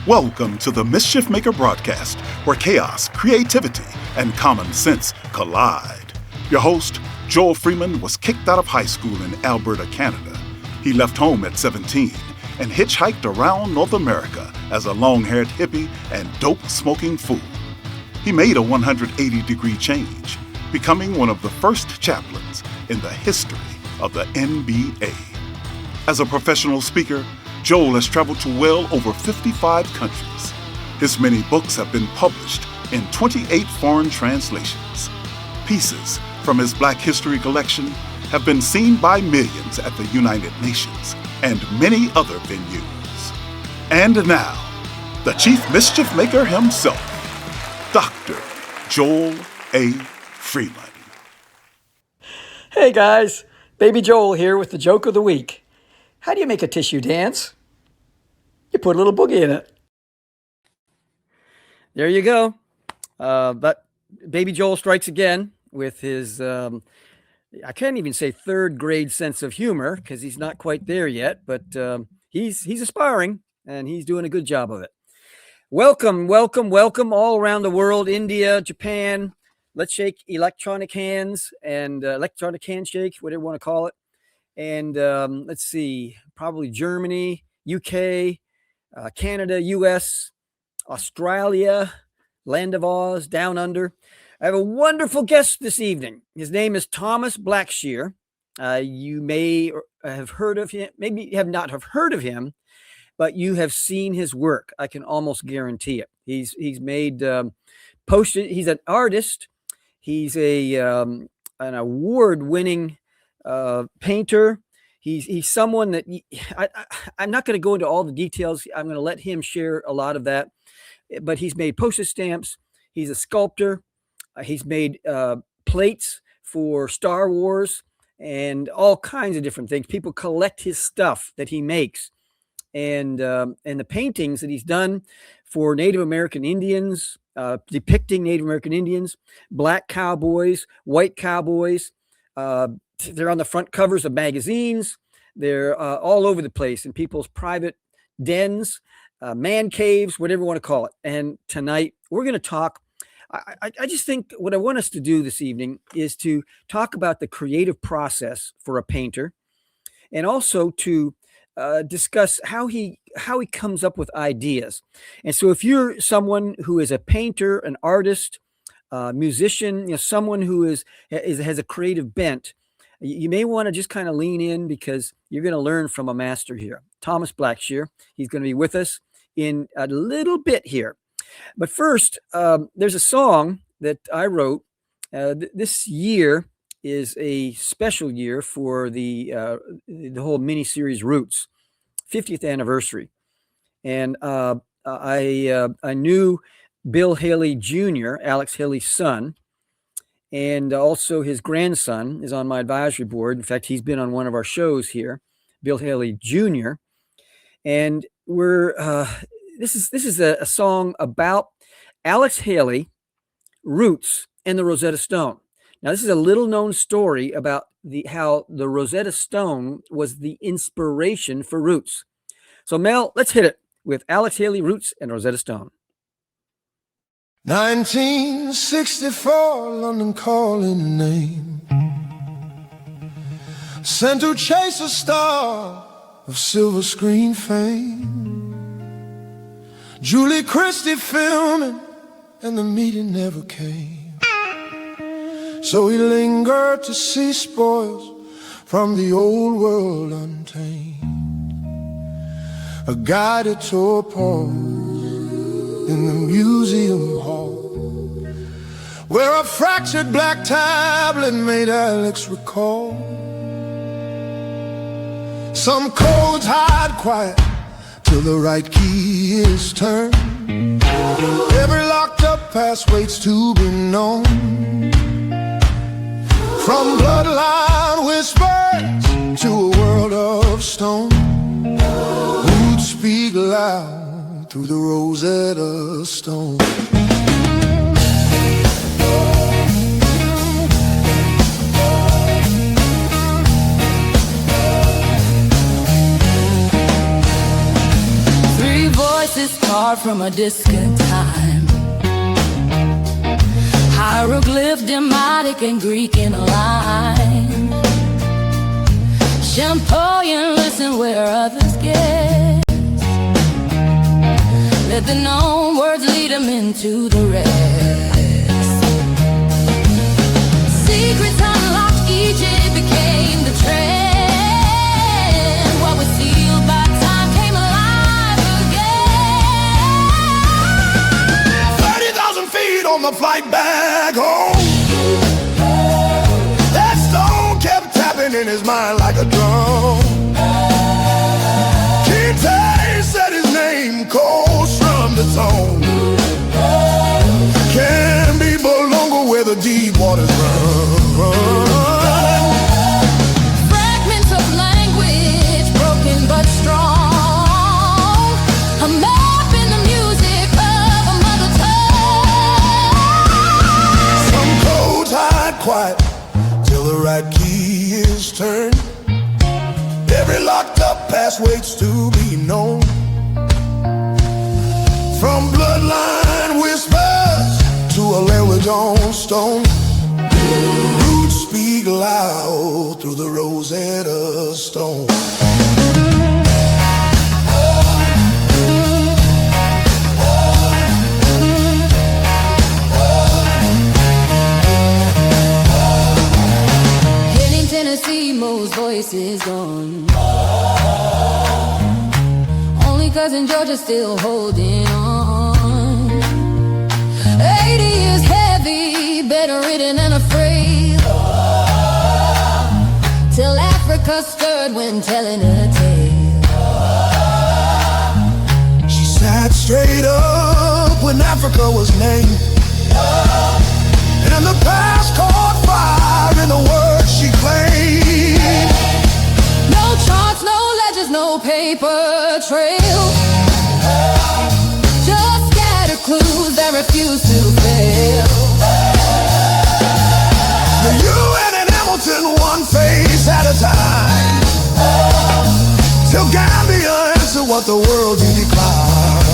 Welcome to the Mischief Maker broadcast, where chaos, creativity, and common sense collide. Your host, Joel Freeman, was kicked out of high school in Alberta, Canada. He left home at 17 and hitchhiked around North America as a long-haired hippie and dope-smoking fool. He made a 180-degree change, becoming one of the first chaplains in the history of the NBA. As a professional speaker, Joel has traveled to well over 55 countries. His many books have been published in 28 foreign translations. Pieces from his Black History collection have been seen by millions at the United Nations and many other venues. And now, the Chief Mischief Maker himself, Dr. Joel A. Freeman. Hey guys, Baby Joel here with the joke of the week. How do you make a tissue dance? You put a little boogie in it. There you go. But Baby Joel strikes again with his, I can't even say third grade sense of humor because he's not quite there yet, but he's aspiring and he's doing a good job of it. Welcome all around the world, India, Japan. Let's shake electronic hands and electronic handshake, whatever you want to call it. And let's see, probably Germany, UK, Canada, US, Australia, Land of Oz, Down Under. I have a wonderful guest this evening. His name is Thomas Blackshear. You may have heard of him, maybe you have not have heard of him, but you have seen his work. I can almost guarantee it. He's made postage. He's an artist. He's an award-winning painter. He's someone that I'm not going to go into all the details. I'm going to let him share a lot of that. But he's made postage stamps. He's a sculptor. He's made plates for Star Wars and all kinds of different things. People collect his stuff that he makes, and the paintings that he's done for Native American Indians, depicting Native American Indians, black cowboys, white cowboys. They're on the front covers of magazines. They're all over the place in people's private dens, man caves, whatever you want to call it. And tonight we're going to talk. I just think what I want us to do this evening is to talk about the creative process for a painter, and also to discuss how he comes up with ideas. And so if you're someone who is a painter, an artist, musician, someone who has a creative bent, you may want to just kind of lean in because you're going to learn from a master here, Thomas Blackshear. He's going to be with us in a little bit here. But first, there's a song that I wrote. This year is a special year for the whole miniseries Roots, 50th anniversary. And I knew Bill Haley Jr., Alex Haley's son, and also his grandson is on my advisory board. In fact, he's been on one of our shows here, Bill Haley Jr. And this is a song about Alex Haley, Roots, and the Rosetta Stone. Now, this is a little known story about how the Rosetta Stone was the inspiration for Roots. So Mel, let's hit it with Alex Haley, Roots, and Rosetta Stone. 1964, London calling name, sent to chase a star of silver screen fame. Julie Christie filming, and the meeting never came. So he lingered to see spoils from the old world untamed. A guided tour pause in the museum hall, where a fractured black tablet made Alex recall. Some codes hide quiet till the right key is turned. Every locked up past waits to be known. From bloodline whispers to a world of stone, who'd speak loud through the Rosetta Stone. voices carved from a distant time. Hieroglyph, demotic, and Greek in a line. Champagne, listen where others guess. Let the known words lead them into the rest. Secrets unlocked, Egypt became the trend. What was sealed by time came alive again. 30,000 feet on the flight back home. That stone kept tapping in his mind like a drum. King Tay said his name, cold strummed the tone. Can be Bolonga where the deep waters run. Fragments of language, broken but strong. A map in the music of a mother tongue. Some codes hide quiet till the right key is turned. Every locked up past waits to be known. From bloodline whispers to a language on stone. Roots speak loud through the Rosetta Stone. Hitting Tennessee, Mo's voice is gone. Only cousin Georgia's still holding on. 80 years heavy, bedridden and afraid. Till Africa stirred when telling a tale. She sat straight up when Africa was named. And the past caught fire in the words she claimed. No charts, no ledgers, no paper trail. Just scattered clues that refuse to fail. The UN and Hamilton, one face at a time. Till Gambia answered what the world you declined.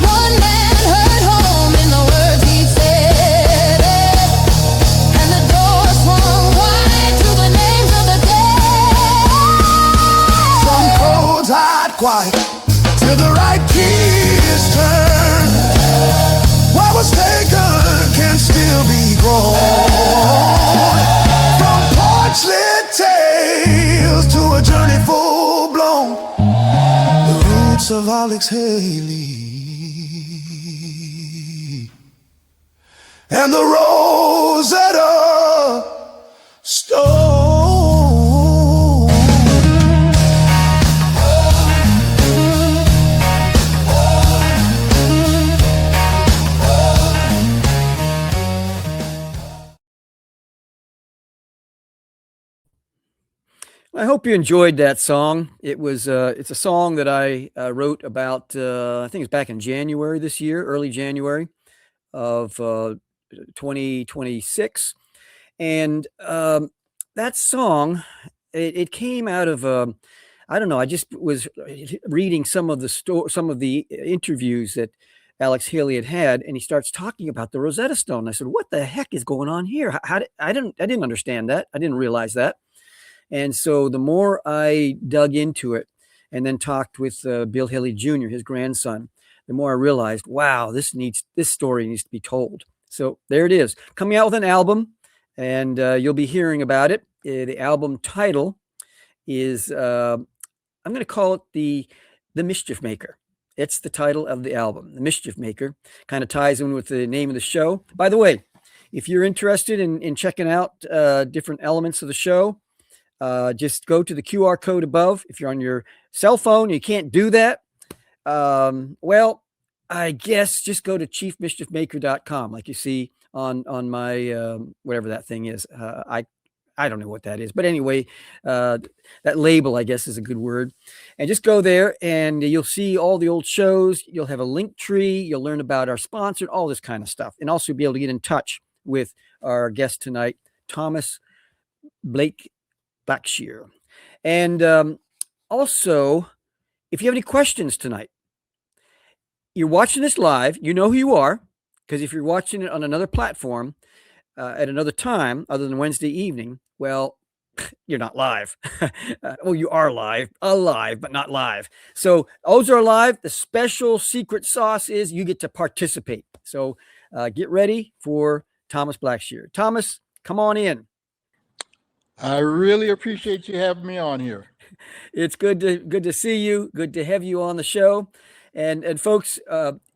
One man heard home in the words he said, and the door swung wide to the names of the dead. Some codes hide quiet till the right key is turned. What was taken can still be grown. From porch-lit tales to a journey full blown. The roots of Alex Haley and the Rosetta Stone. I hope you enjoyed that song. It's a song that I wrote about, I think it's back in January this year, early January of 2026. And that song, it came out of, I don't know, I just was reading some of the interviews that Alex Haley had, and he starts talking about the Rosetta Stone. I said, what the heck is going on here? I didn't understand that. I didn't realize that. And so the more I dug into it and then talked with Bill Haley Jr., his grandson, the more I realized, wow, this story needs to be told. So there it is, coming out with an album, and you'll be hearing about it. The album title is, I'm going to call it the Mischief Maker. It's the title of the album, The Mischief Maker. Kind of ties in with the name of the show. By the way, if you're interested in checking out different elements of the show, just go to the QR code above. If you're on your cell phone, you can't do that. Well, I guess just go to chiefmischiefmaker.com, like you see on my whatever that thing is. I don't know what that is, but anyway, that label, I guess, is a good word. And just go there, and you'll see all the old shows. You'll have a link tree. You'll learn about our sponsor, all this kind of stuff, and also be able to get in touch with our guest tonight, Thomas Blackshear. And also, If you have any questions tonight, you're watching this live, you know who you are, because if you're watching it on another platform at another time other than Wednesday evening, well, you're not live. Well, you are alive, but not live. So those are live. The special secret sauce is you get to participate. So get ready for Thomas Blackshear. Thomas, come on in. I really appreciate you having me on here. It's good to see you. Good to have you on the show. And folks,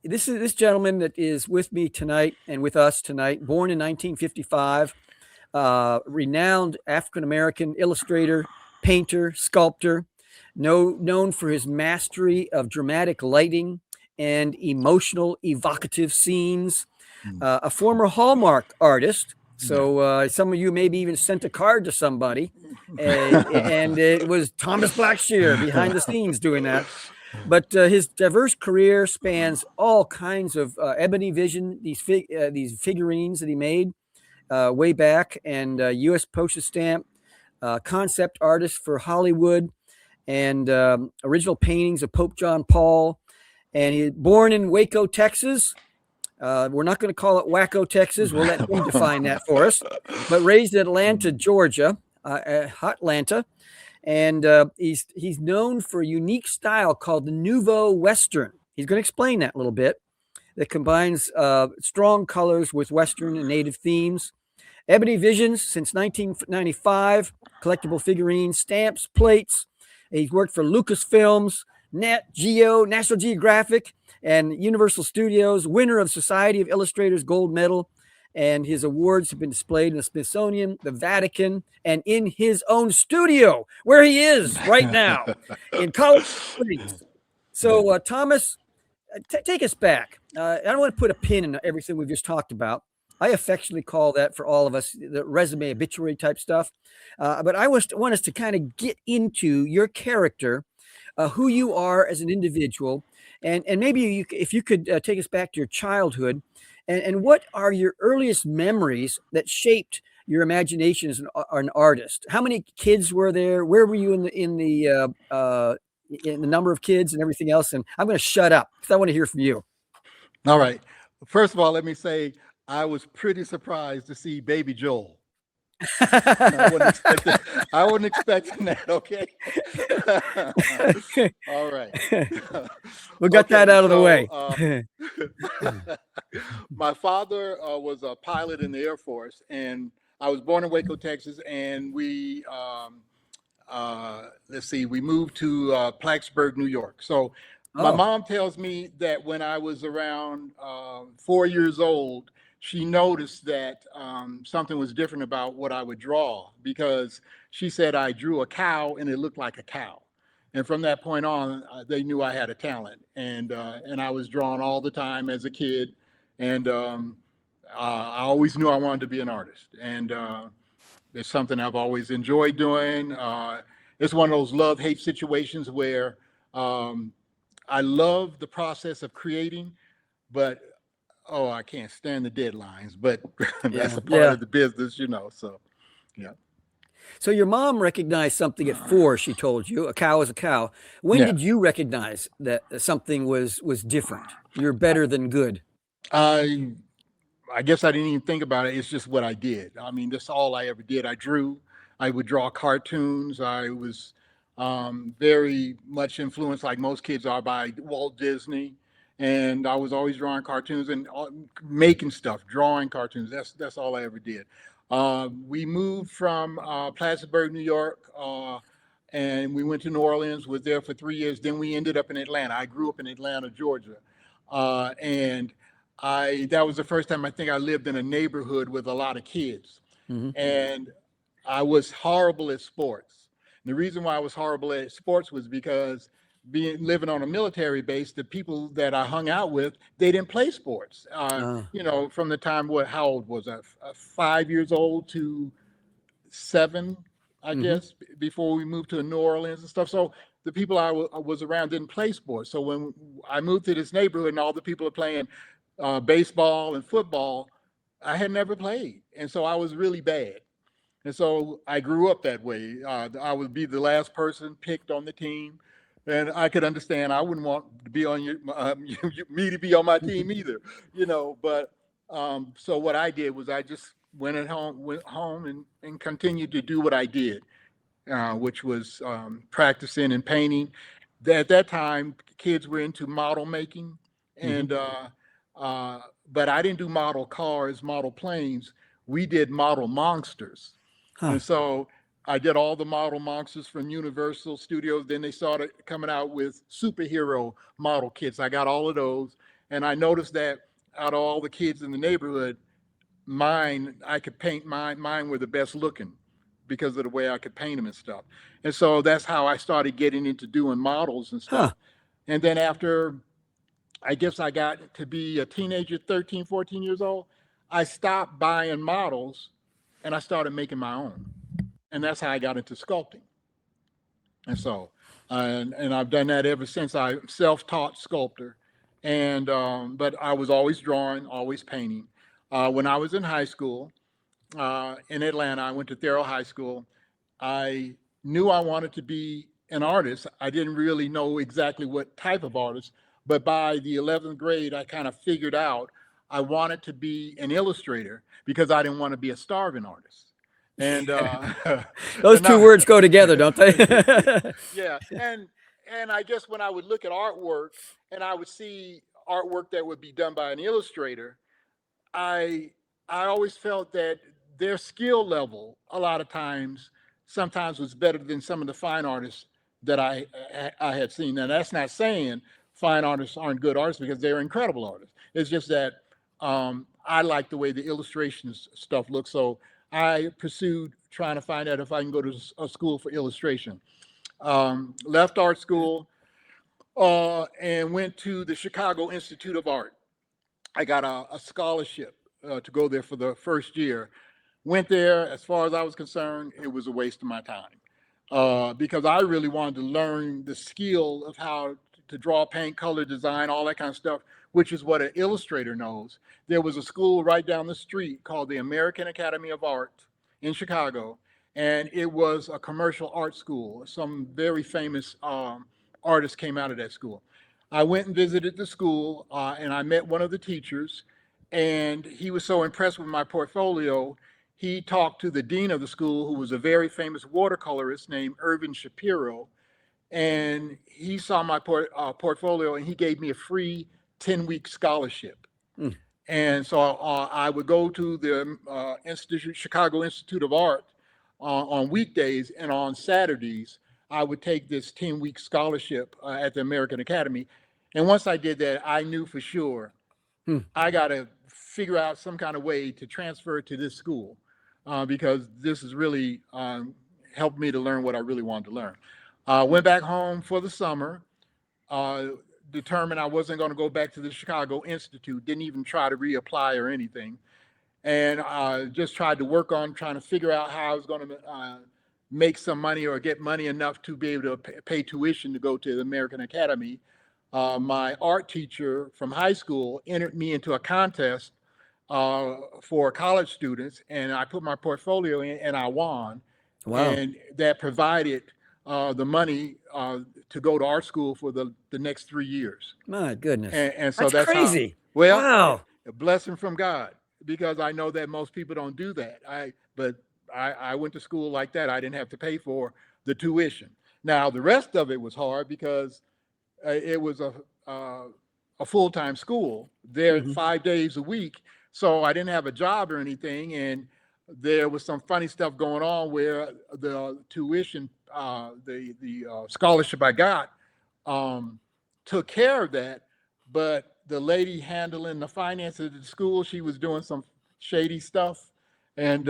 this gentleman that is with me tonight and with us tonight, born in 1955, renowned African-American illustrator, painter, sculptor, known for his mastery of dramatic lighting and emotional evocative scenes, a former Hallmark artist. So some of you maybe even sent a card to somebody, and it was Thomas Blackshear behind the scenes doing that. But his diverse career spans all kinds of Ebony Vision, these figurines that he made way back, and U.S. postage stamp, concept artist for Hollywood, and original paintings of Pope John Paul. And he born in Waco, Texas. We're not going to call it Waco, Texas. We'll let him define that for us. But raised in Atlanta, Georgia, Atlanta. And he's known for a unique style called the Nouveau Western. He's going to explain that a little bit. That combines strong colors with Western and native themes. Ebony Visions since 1995, collectible figurines, stamps, plates. He's worked for Lucasfilms, Nat Geo, National Geographic, and Universal Studios, winner of Society of Illustrators Gold Medal. And his awards have been displayed in the Smithsonian, the Vatican, and in his own studio, where he is right now in Colorado Springs. So, Thomas, take us back. I don't want to put a pin in everything we've just talked about. I affectionately call that, for all of us, the resume obituary type stuff. But I want us to kind of get into your character, who you are as an individual, and maybe if you could take us back to your childhood, and what are your earliest memories that shaped your imagination as an artist? How many kids were there? Where were you in the number of kids and everything else? And I'm going to shut up because I want to hear from you. All right. First of all, let me say I was pretty surprised to see Baby Joel. I wasn't expecting that. Okay. All right. We got that out of the way. My father was a pilot in the Air Force, and I was born in Waco, Texas, and we moved to Plattsburgh, New York. So my mom tells me that when I was around 4 years old, she noticed that something was different about what I would draw, because she said I drew a cow and it looked like a cow. And from that point on, they knew I had a talent, and I was drawing all the time as a kid. And I always knew I wanted to be an artist. And it's something I've always enjoyed doing. It's one of those love-hate situations where I love the process of creating, but I can't stand the deadlines, but that's a part of the business, so, yeah. So your mom recognized something at 4, she told you, a cow is a cow. When did you recognize that something was different? You're better than good. I guess I didn't even think about it. It's just what I did. I mean, that's all I ever did. I drew. I would draw cartoons. I was very much influenced, like most kids are, by Walt Disney. And I was always drawing cartoons and making stuff, drawing cartoons. That's all I ever did. We moved from Plattsburgh, New York, and we went to New Orleans, was there for 3 years. Then we ended up in Atlanta. I grew up in Atlanta, Georgia. And that was the first time I think I lived in a neighborhood with a lot of kids. Mm-hmm. And I was horrible at sports. And the reason why I was horrible at sports was because living on a military base, the people that I hung out with, they didn't play sports. From the time, how old was I? 5 years old to 7, I guess, before we moved to New Orleans and stuff. So the people I was around didn't play sports. So when I moved to this neighborhood and all the people are playing baseball and football, I had never played. And so I was really bad. And so I grew up that way. I would be the last person picked on the team. And I could understand. I wouldn't want to be on me to be on my team either, But so what I did was I just went home and continued to do what I did, which was practicing and painting. At that time, kids were into model making, and but I didn't do model cars, model planes. We did model monsters, Huh. and so I did all the model monsters from Universal Studios. Then they started coming out with superhero model kits. I got all of those, and I noticed that out of all the kids in the neighborhood, I could paint mine were the best looking because of the way I could paint them and stuff. And so that's how I started getting into doing models and stuff. Huh. And then after, I guess I got to be a teenager, 13, 14 years old, I stopped buying models and I started making my own. And that's how I got into sculpting. And so, and I've done that ever since. I'm self-taught sculptor. And, but I was always drawing, always painting. When I was in high school, in Atlanta, I went to Thurl High School. I knew I wanted to be an artist. I didn't really know exactly what type of artist, but by the 11th grade, I kind of figured out I wanted to be an illustrator because I didn't want to be a starving artist. And Those two words go together, don't they? yeah, and I guess when I would look at artwork and I would see artwork that would be done by an illustrator, I always felt that their skill level a lot of times sometimes was better than some of the fine artists that I had seen. Now that's not saying fine artists aren't good artists because they're incredible artists. It's just that I like the way the illustrations stuff looks. So I pursued trying to find out if I can go to a school for illustration. Left art school and went to the Chicago Institute of Art. I got a scholarship to go there for the first year. Went there, as far as I was concerned, it was a waste of my time because I really wanted to learn the skill of how to draw, paint, color, design, all that kind of stuff, which is what an illustrator knows. There was a school right down the street called the American Academy of Art in Chicago, and it was a commercial art school. Some very famous artists came out of that school. I went and visited the school and I met one of the teachers, and he was so impressed with my portfolio, he talked to the dean of the school, who was a very famous watercolorist named Irvin Shapiro, and he saw my portfolio and he gave me a free 10-week scholarship. Mm. And so I would go to the Chicago Institute of Art on weekdays, and on Saturdays, I would take this 10-week scholarship at the American Academy. And once I did that, I knew for sure I got to figure out some kind of way to transfer it to this school because this has really helped me to learn what I really wanted to learn. Went back home for the summer, determined I wasn't going to go back to the Chicago Institute, didn't even try to reapply or anything, and just tried to work on trying to figure out how I was going to make some money or get money enough to be able to pay tuition to go to the American Academy. My art teacher from high school entered me into a contest for college students, and I put my portfolio in and I won. Wow. And that provided the money to go to art school for the next 3 years. My goodness. And so that's crazy. Wow. A blessing from God, because I know that most people don't do that. But I went to school like that. I didn't have to pay for the tuition. Now, the rest of it was hard because it was a full-time school there 5 days a week. So I didn't have a job or anything. And there was some funny stuff going on where the tuition, the scholarship I got took care of that. But the lady handling the finances of the school, she was doing some shady stuff. And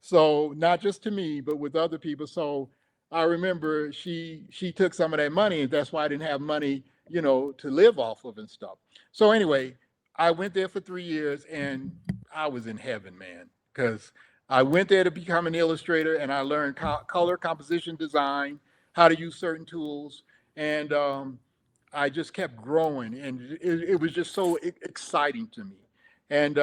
so not just to me, but with other people. So I remember she took some of that money, and that's why I didn't have money, to live off of and stuff. So anyway, I went there for 3 years and I was in heaven, man, because I went there to become an illustrator and I learned color composition design, how to use certain tools. And I just kept growing, and it was just so exciting to me. And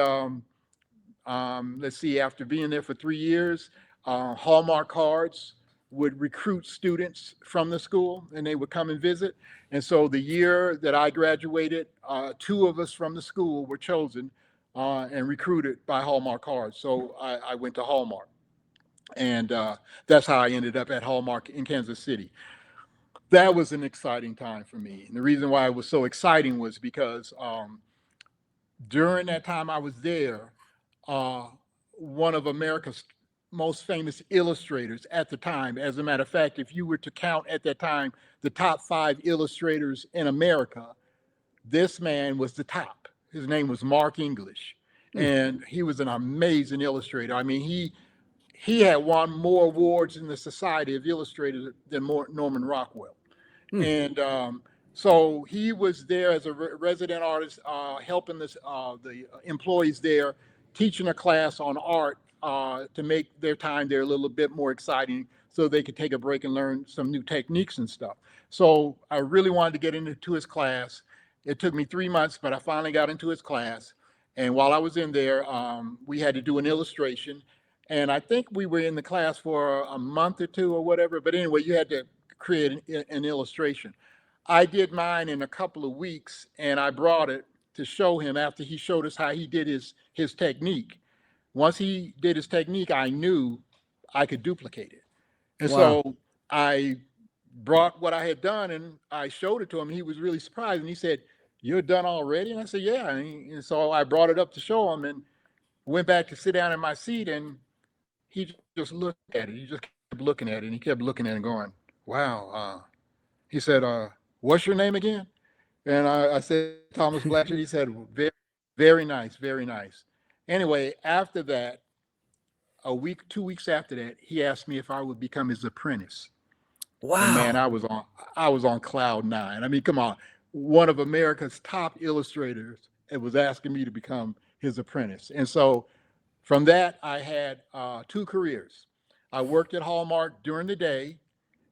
let's see, after being there for 3 years, Hallmark cards would recruit students from the school, and they would come and visit. And so the year that I graduated, 2 of us from the school were chosen and recruited by Hallmark Cards. So I went to Hallmark, and that's how I ended up at Hallmark in Kansas City. That was an exciting time for me. And the reason why it was so exciting was because during that time I was there, one of America's most famous illustrators at the time, as a matter of fact, if you were to count at that time the top 5 illustrators in America, this man was the top. His name was Mark English, and he was an amazing illustrator. I mean, he had won more awards in the Society of Illustrators than Norman Rockwell. And so he was there as a resident artist, helping the employees there, teaching a class on art to make their time there a little bit more exciting so they could take a break and learn some new techniques and stuff. So I really wanted to get into his class. It took me 3 months, but I finally got into his class. And while I was in there, we had to do an illustration. And I think we were in the class for a month or 2 or whatever. But anyway, you had to create an illustration. I did mine in a couple of weeks, and I brought it to show him after he showed us how he did his technique. Once he did his technique, I knew I could duplicate it. And so I brought what I had done and I showed it to him. He was really surprised, and he said, "You're done already?" And I said, "Yeah." And so I brought it up to show him and went back to sit down in my seat, and he just looked at it. He just kept looking at it, and he kept looking at it and going, "Wow." He said, "What's your name again?" And I said, "Thomas Blackshear." He said, "Very, very nice, very nice." Anyway, after that, 2 weeks after that, he asked me if I would become his apprentice. Wow. And man, I was on cloud 9. I mean, come on. One of America's top illustrators was asking me to become his apprentice. And so from that, I had 2 careers. I worked at Hallmark during the day,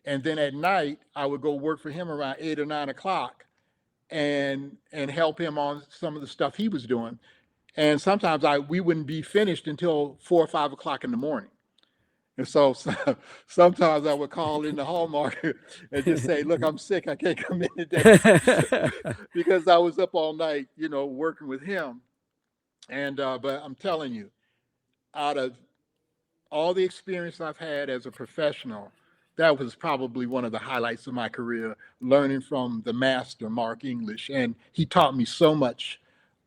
and then at night, I would go work for him around 8 or 9 o'clock and help him on some of the stuff he was doing. And sometimes we wouldn't be finished until 4 or 5 o'clock in the morning. And so sometimes I would call into Hallmark and just say, "Look, I'm sick. I can't come in today," because I was up all night, working with him. And but I'm telling you, out of all the experience I've had as a professional, that was probably one of the highlights of my career, learning from the master, Mark English. And he taught me so much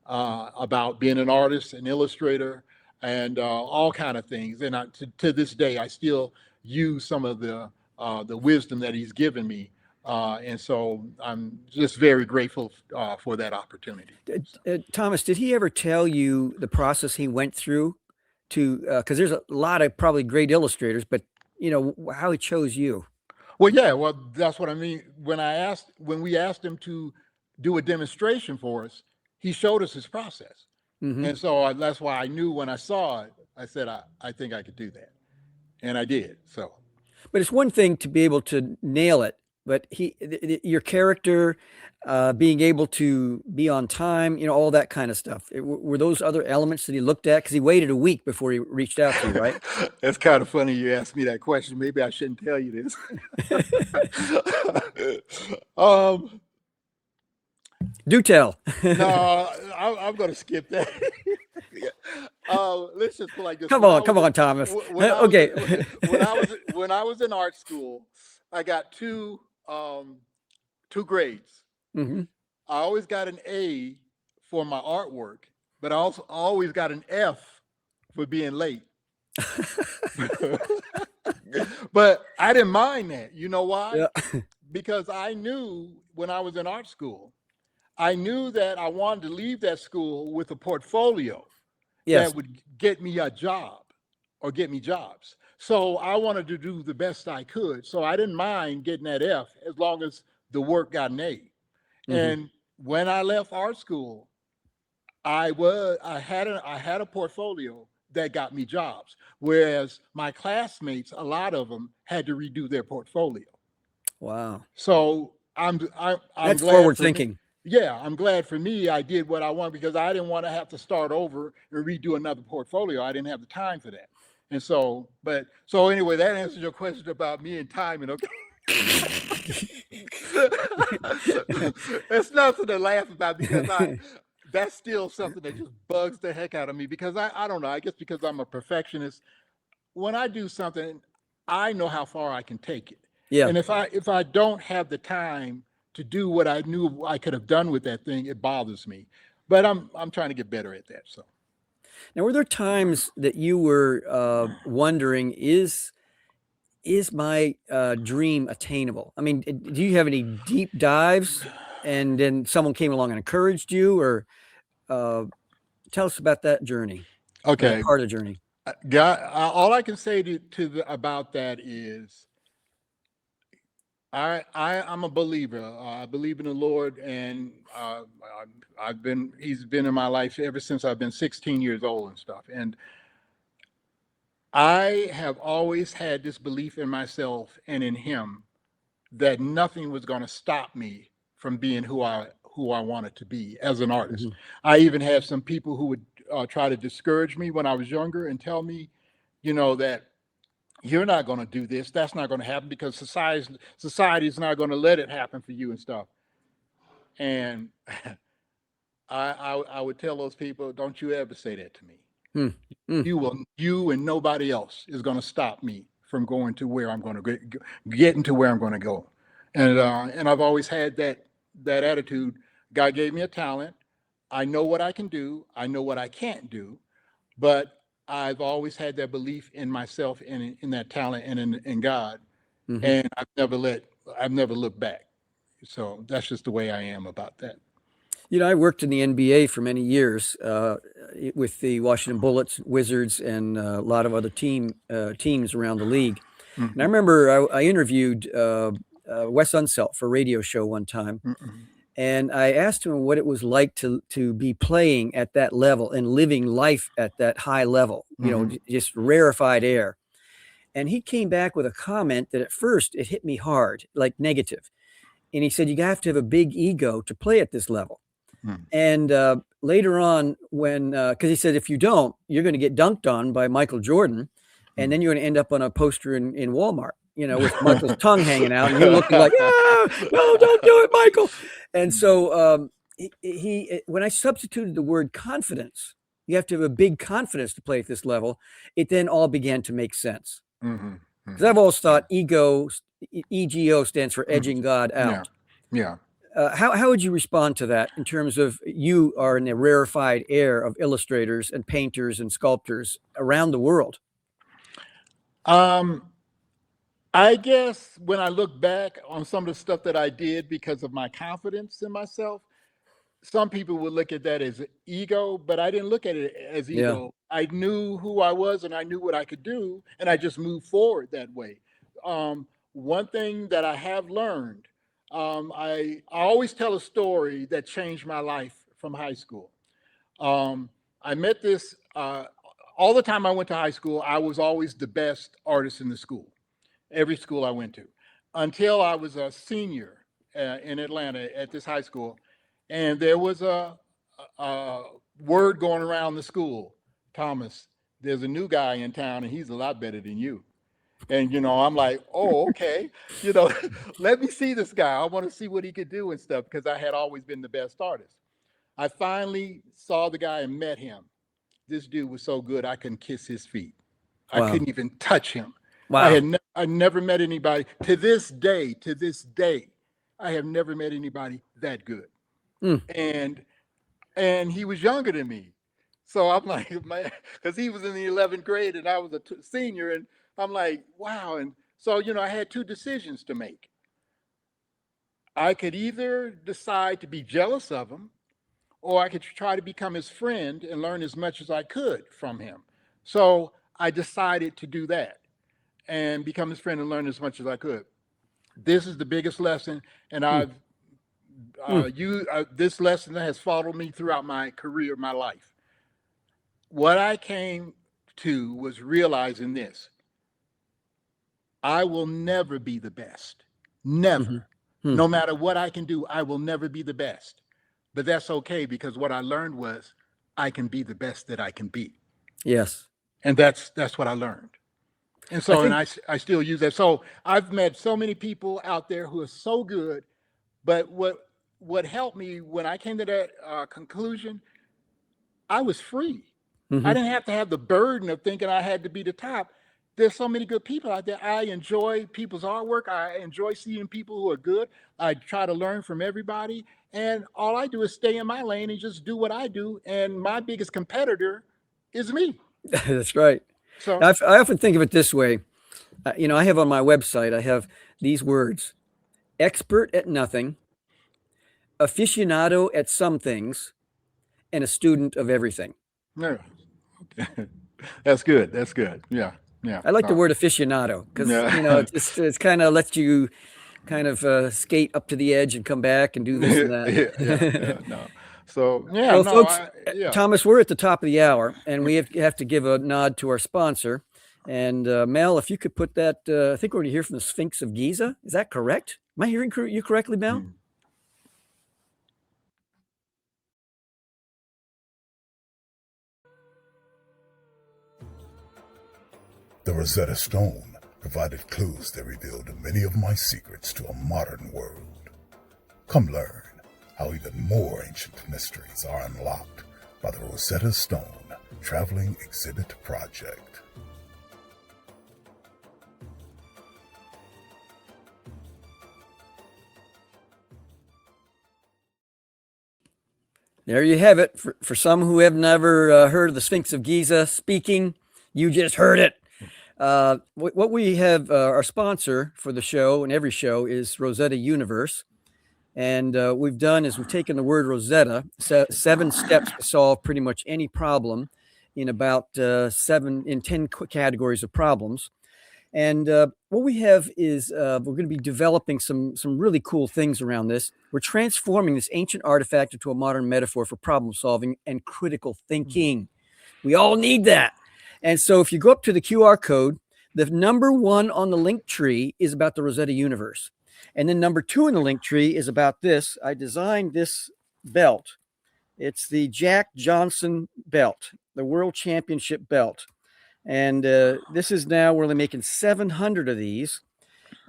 about being an artist, an illustrator, and all kind of things. And to this day, I still use some of the wisdom that he's given me. And so I'm just very grateful for that opportunity. Thomas, did he ever tell you the process he went through because there's a lot of probably great illustrators, but how he chose you? Well, yeah, that's what I mean. When we asked him to do a demonstration for us, he showed us his process. And so that's why I knew when I saw it, I said, I think I could do that. And I did. So, but it's one thing to be able to nail it, but your character, being able to be on time, all that kind of stuff. Were those other elements that he looked at? Because he waited a week before he reached out to you, right? That's kind of funny you asked me that question. Maybe I shouldn't tell you this. Do tell. No, I'm going to skip that. Let's just put like this. Come on, Thomas. Okay. When I was in art school, I got two grades. I always got an A for my artwork, but I also always got an F for being late. But I didn't mind that. You know why? Yeah. Because I knew when I was in art school, I knew that I wanted to leave that school with a portfolio that would get me a job or get me jobs. So I wanted to do the best I could. So I didn't mind getting that F as long as the work got an A. And when I left art school, I had a portfolio that got me jobs, whereas my classmates, a lot of them had to redo their portfolio. Wow. So I'm that's glad forward thinking. Yeah, I'm glad for me I did what I wanted because I didn't want to have to start over and redo another portfolio. I didn't have the time for that. And so, so anyway, that answers your question about me and timing. Okay. It's nothing to laugh about because that's still something that just bugs the heck out of me because I don't know. I guess because I'm a perfectionist. When I do something, I know how far I can take it. Yeah. And if I don't have the time to do what I knew I could have done with that thing, it bothers me. But I'm trying to get better at that. So Now, were there times that you were wondering, is my dream attainable? I mean, do you have any deep dives and then someone came along and encouraged you, or tell us about that journey? okay, That part of the journey. God, all I can say about that is I'm a believer. I believe in the Lord, and He's been in my life ever since I've been 16 years old and stuff. And I have always had this belief in myself and in Him that nothing was going to stop me from being who I wanted to be as an artist. I even had some people who would try to discourage me when I was younger and tell me, that you're not going to do this. That's not going to happen because society's not going to let it happen for you and stuff. And I would tell those people, don't you ever say that to me. You and nobody else is going to stop me from going to where I'm going to get into where I'm going to go. And I've always had that attitude. God gave me a talent. I know what I can do. I know what I can't do, but I've always had that belief in myself and in that talent and in God. And I've never looked back. So that's just the way I am about that. I worked in the NBA for many years with the Washington Bullets, Wizards, and a lot of other teams around the league. And I remember I interviewed Wes Unseld for a radio show one time. And I asked him what it was like to be playing at that level and living life at that high level, just rarefied air. And he came back with a comment that at first it hit me hard, like negative. And he said, you have to have a big ego to play at this level. And later on, because he said, if you don't, you're going to get dunked on by Michael Jordan. And then you're going to end up on a poster in Walmart, with Michael's tongue hanging out and you looking like, no, don't do it, Michael. And so he when I substituted the word confidence, you have to have a big confidence to play at this level, it then all began to make sense. Because I've always thought EGO stands for edging God out. Yeah. How would you respond to that in terms of you are in the rarefied air of illustrators and painters and sculptors around the world? I guess when I look back on some of the stuff that I did because of my confidence in myself, some people would look at that as ego, but I didn't look at it as ego. Yeah. I knew who I was and I knew what I could do, and I just moved forward that way. One thing that I have learned, I always tell a story that changed my life from high school. I met this, all the time I went to high school, I was always the best artist in the school, every school I went to, until I was a senior in Atlanta at this high school. And there was a word going around the school, Thomas, there's a new guy in town and he's a lot better than you. And, I'm like, oh, okay, let me see this guy. I want to see what he could do and stuff because I had always been the best artist. I finally saw the guy and met him. This dude was so good, I couldn't kiss his feet. Wow. I couldn't even touch him. Wow. I never met anybody to this day, I have never met anybody that good. And he was younger than me. So I'm like, because he was in the 11th grade and I was a senior, and I'm like, wow. And so, I had two decisions to make. I could either decide to be jealous of him, or I could try to become his friend and learn as much as I could from him. So I decided to do that and become his friend and learn as much as I could. This is the biggest lesson, and this lesson has followed me throughout my career, my life. What I came to was realizing this: I will never be the best, never. No matter what I can do, I will never be the best. But that's okay, because what I learned was I can be the best that I can be. Yes. And that's what I learned. And so, I still use that. So I've met so many people out there who are so good, but what helped me when I came to that conclusion, I was free. I didn't have to have the burden of thinking I had to be the top. There's so many good people out there. I enjoy people's artwork. I enjoy seeing people who are good. I try to learn from everybody. And all I do is stay in my lane and just do what I do. And my biggest competitor is me. That's right. So I often think of it this way. I have on my website, I have these words: expert at nothing, aficionado at some things, and a student of everything. yeah. That's good. That's good. Yeah. Yeah. I like the word aficionado because, Yeah. it's kind of lets you kind of skate up to the edge and come back and do this and that. No. So, yeah, Well, no, folks, yeah. Thomas, we're at the top of the hour, and we have to give a nod to our sponsor. And Mel, if you could put that, I think we're going to hear from the Sphinx of Giza. Is that correct? Am I hearing you correctly, Mel? The Rosetta Stone provided clues that revealed many of my secrets to a modern world. Come learn how even more ancient mysteries are unlocked by the Rosetta Stone Traveling Exhibit Project. There you have it. For some who have never heard of the Sphinx of Giza speaking, you just heard it. What we have, our sponsor for the show and every show is Rosetta Universe. And we've done is we've taken the word Rosetta, 7 steps to solve pretty much any problem in about 10 categories of problems. And what we have is we're going to be developing some really cool things around this. We're transforming this ancient artifact into a modern metaphor for problem solving and critical thinking. We all need that. And so if you go up to the QR code, the number 1 on the link tree is about the Rosetta Universe. And then number 2 in the link tree is about this. I designed this belt. It's the Jack Johnson belt, the World Championship belt. And this is now, we're only making 700 of these.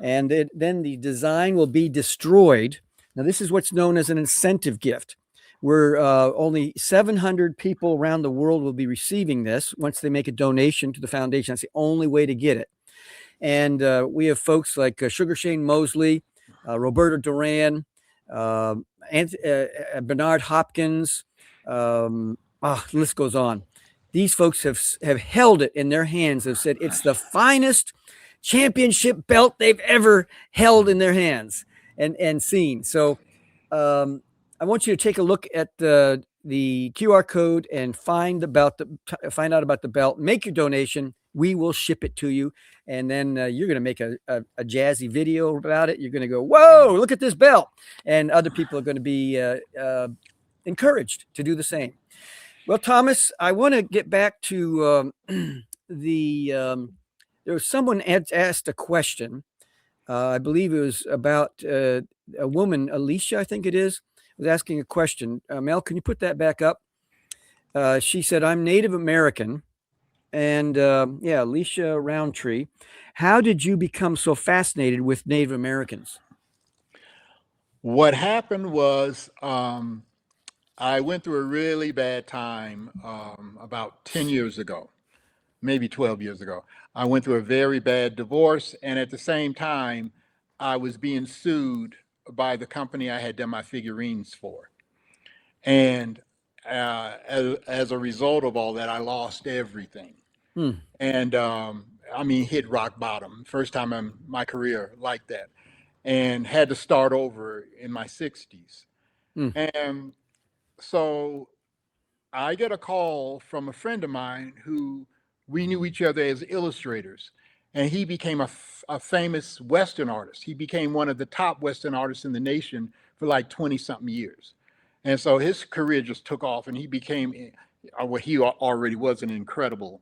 And then the design will be destroyed. Now, this is what's known as an incentive gift. We're only 700 people around the world will be receiving this once they make a donation to the foundation. That's the only way to get it. And we have folks like Sugar Shane Mosley, Roberta Duran, Bernard Hopkins. The list goes on. These folks have held it in their hands, have said it's the finest championship belt they've ever held in their hands and seen. So I want you to take a look at the QR code and find out about the belt. Make your donation. We will ship it to you. And then you're going to make a jazzy video about it. You're going to go, whoa, look at this belt. And other people are going to be encouraged to do the same. Well, Thomas, I want to get back to there was someone asked a question. I believe it was about a woman, Alicia, I think it is, was asking a question. Mel, can you put that back up? She said, I'm Native American. And Alicia Roundtree, how did you become so fascinated with Native Americans? What happened was I went through a really bad time about 10 years ago, maybe 12 years ago. I went through a very bad divorce. And at the same time, I was being sued by the company I had done my figurines for. And as a result of all that, I lost everything. And hit rock bottom. First time in my career like that. And had to start over in my 60s. And so I get a call from a friend of mine who we knew each other as illustrators. And he became a famous Western artist. He became one of the top Western artists in the nation for like 20-something years. And so his career just took off, and he became, he already was an incredible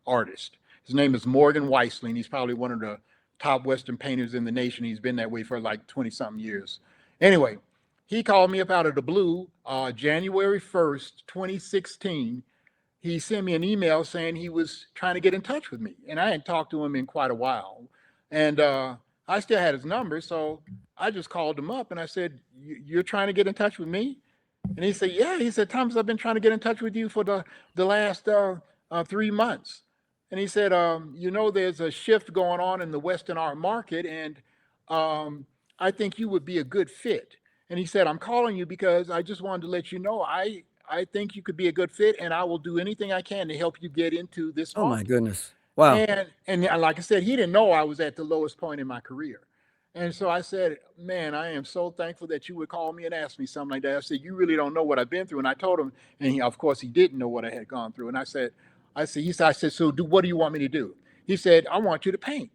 artist. His name is Morgan Weisling. He's probably one of the top Western painters in the nation. He's been that way for like 20-something years. Anyway, he called me up out of the blue, January 1st, 2016. he sent me an email saying he was trying to get in touch with me, and I hadn't talked to him in quite a while, and I still had his number, so I just called him up and I said, "You're trying to get in touch with me?" And he said, "Yeah." He said, "Thomas, I've been trying to get in touch with you for the last 3 months." And he said, "There's a shift going on in the Western art market, and I think you would be a good fit." And he said, "I'm calling you because I just wanted to let you know I think you could be a good fit, and I will do anything I can to help you get into this Oh my market." goodness. Wow. And like I said, he didn't know I was at the lowest point in my career. And so I said, "Man, I am so thankful that you would call me and ask me something like that." I said, "You really don't know what I've been through." And I told him, and of course, he didn't know what I had gone through. And I said, "So what do you want me to do?" He said, "I want you to paint."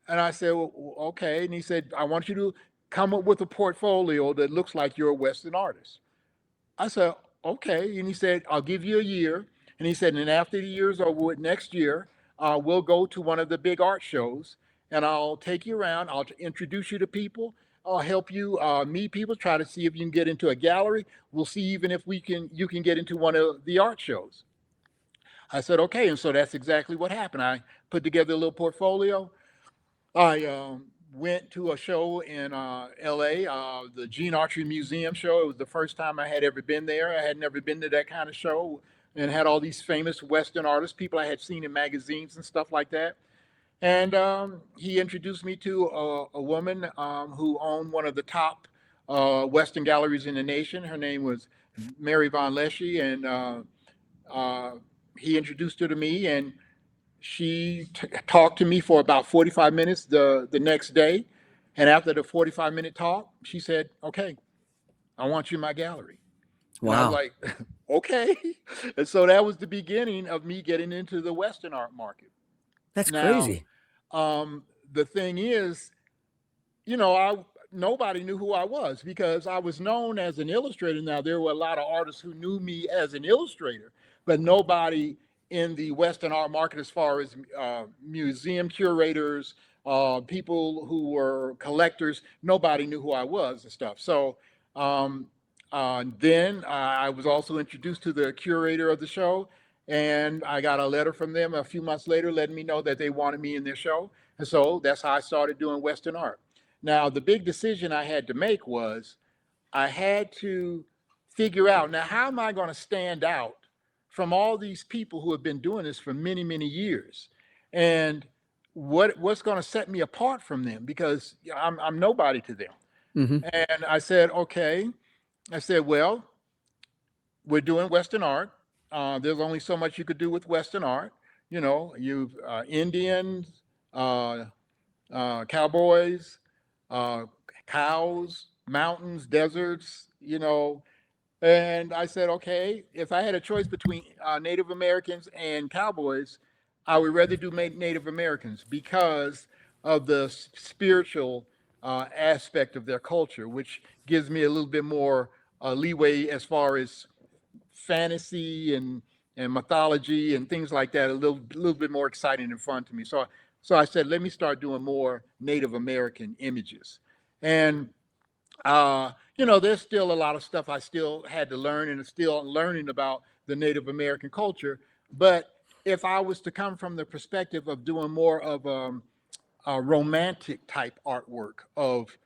And I said, "Well, okay." And he said, "I want you to come up with a portfolio that looks like you're a Western artist." I said, "Okay." And he said, "I'll give you a year." And he said, "And after the year's over, next year, we'll go to one of the big art shows and I'll take you around. I'll introduce you to people. I'll help you meet people, try to see if you can get into a gallery. We'll see even if you can get into one of the art shows." I said, "Okay." And so that's exactly what happened. I put together a little portfolio. I went to a show in LA, the Gene Archery Museum show. It was the first time I had ever been there. I had never been to that kind of show, and had all these famous Western artists, people I had seen in magazines and stuff like that. And he introduced me to a woman who owned one of the top Western galleries in the nation. Her name was Mary Von Leshy, and he introduced her to me, and she talked to me for about 45 minutes the next day. And after the 45-minute talk, she said, "Okay, I want you in my gallery." And I was Wow. like, "Okay." And so that was the beginning of me getting into the Western art market. That's Now, crazy. the thing is, nobody knew who I was because I was known as an illustrator. Now, there were a lot of artists who knew me as an illustrator, but nobody in the Western art market, as far as museum curators, people who were collectors, nobody knew who I was and stuff. So then I was also introduced to the curator of the show, and I got a letter from them a few months later letting me know that they wanted me in their show. And so that's how I started doing Western art. Now, the big decision I had to make was I had to figure out, now, how am I going to stand out from all these people who have been doing this for many, many years? And what's going to set me apart from them? Because I'm nobody to them. Hmm. And I said, okay. I said, well, we're doing Western art. There's only so much you could do with Western art. You've Indians, cowboys, cows, mountains, deserts, And I said, okay, if I had a choice between Native Americans and cowboys, I would rather do Native Americans because of the spiritual aspect of their culture, which gives me a little bit more leeway as far as fantasy and mythology and things like that, a little bit more exciting and fun to me. So I said, let me start doing more Native American images. And there's still a lot of stuff I still had to learn, and still learning about the Native American culture. But if I was to come from the perspective of doing more of a romantic type artwork of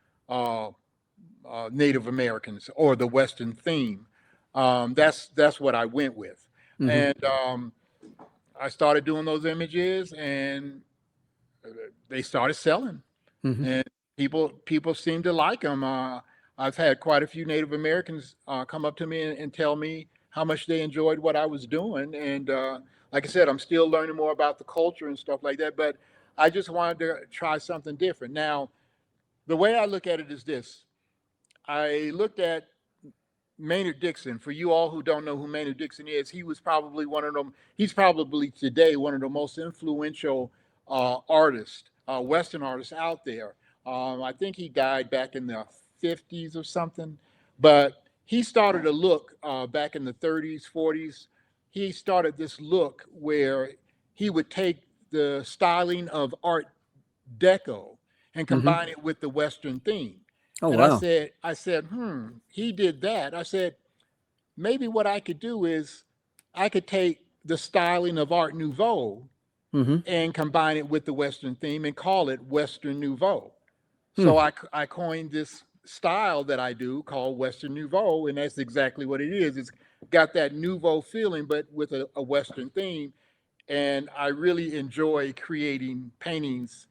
Native Americans or the Western theme, that's what I went with. Hmm. And I started doing those images, and they started selling, Hmm. and people seem to like them. I've had quite a few Native Americans come up to me and tell me how much they enjoyed what I was doing. And like I said, I'm still learning more about the culture and stuff like that, but I just wanted to try something different. Now, the way I look at it is this. I looked at Maynard Dixon. For you all who don't know who Maynard Dixon is, he was probably one of them. He's probably today one of the most influential artists, Western artists out there. I think he died back in the 50s or something, but he started a look back in the 30s, 40s. He started this look where he would take the styling of Art Deco and Hmm. combine it with the Western theme. Oh, And wow. I said, he did that. I said, maybe what I could do is I could take the styling of Art Nouveau and combine it with the Western theme and call it Western Nouveau. So I coined this style that I do called Western Nouveau, and that's exactly what it is. It's got that Nouveau feeling, but with a Western theme. And I really enjoy creating paintings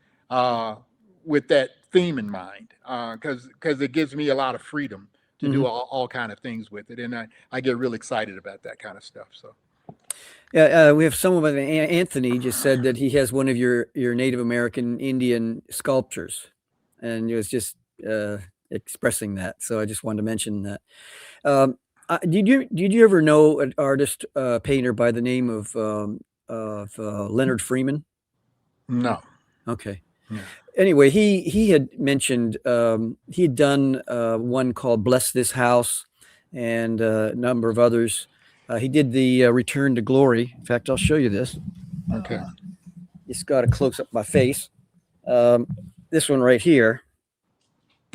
with that theme in mind, because it gives me a lot of freedom to do all kind of things with it, and I get real excited about that kind of stuff. So. Yeah, we have someone, Anthony, just said that he has one of your Native American Indian sculptures, and he was just expressing that. So I just wanted to mention that. Did you ever know an artist, painter by the name of Leonard Freeman? No. Okay. Yeah. Anyway, he had mentioned he had done one called "Bless This House" and a number of others. He did the Return to Glory. In fact, I'll show you this. Okay. It's got a close up my face. This one right here.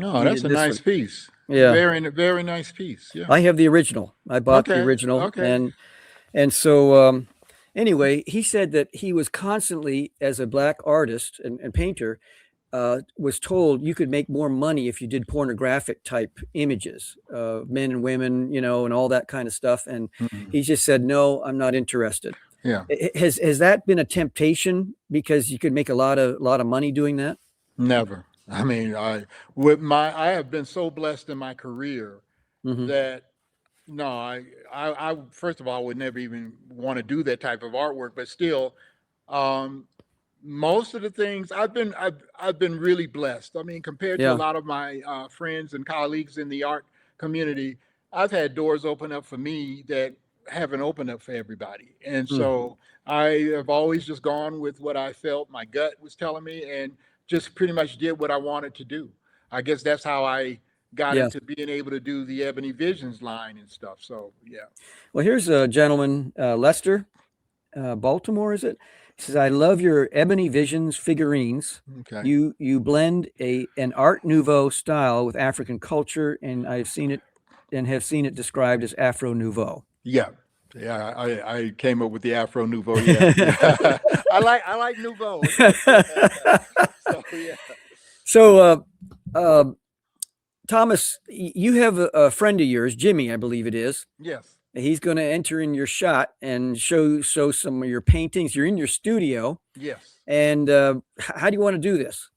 Oh, He that's did a this nice one. piece. Yeah. Very nice piece. Yeah. I have the original. I bought the Okay, original. okay. And so anyway, he said that he was constantly, as a black artist and painter, was told you could make more money if you did pornographic type images, men and women, you know, and all that kind of stuff. And he just said, no, I'm not interested. Yeah. Has that been a temptation because you could make a lot of money doing that? Never. I mean, I have been so blessed in my career that no, I first of all would never even want to do that type of artwork, but still, most of the things I've been really blessed. I mean, compared to a lot of my friends and colleagues in the art community, I've had doors open up for me that haven't opened up for everybody. And so I have always just gone with what I felt my gut was telling me and just pretty much did what I wanted to do. I guess that's how I got into being able to do the Ebony Visions line and stuff. So, yeah. Well, here's a gentleman, Lester, Baltimore, is it? He says, I love your Ebony Visions figurines. Okay. You blend an Art Nouveau style with African culture, and I've seen it and have seen it described as Afro Nouveau. Yeah. Yeah, I came up with the Afro Nouveau. Yeah. I like Nouveau. So, yeah. So, Thomas, you have a friend of yours, Jimmy, I believe it is. Yes. He's going to enter in your shot and show some of your paintings. You're in your studio. Yes. And how do you want to do this?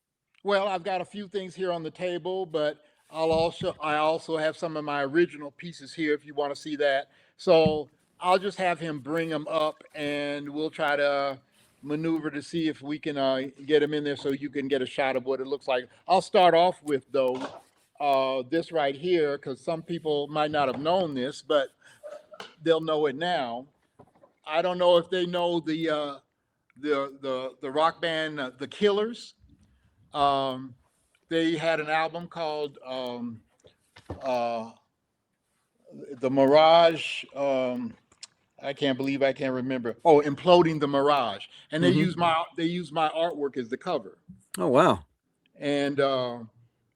Well, I've got a few things here on the table, but I also have some of my original pieces here if you want to see that. So I'll just have him bring them up and we'll try to maneuver to see if we can get him in there so you can get a shot of what it looks like. I'll start off with, though, this right here, because some people might not have known this, but they'll know it now. I don't know if they know the rock band The Killers. They had an album called The Mirage. I can't believe I can't remember. Oh, Imploding the Mirage, and they use my artwork as the cover. Oh wow! And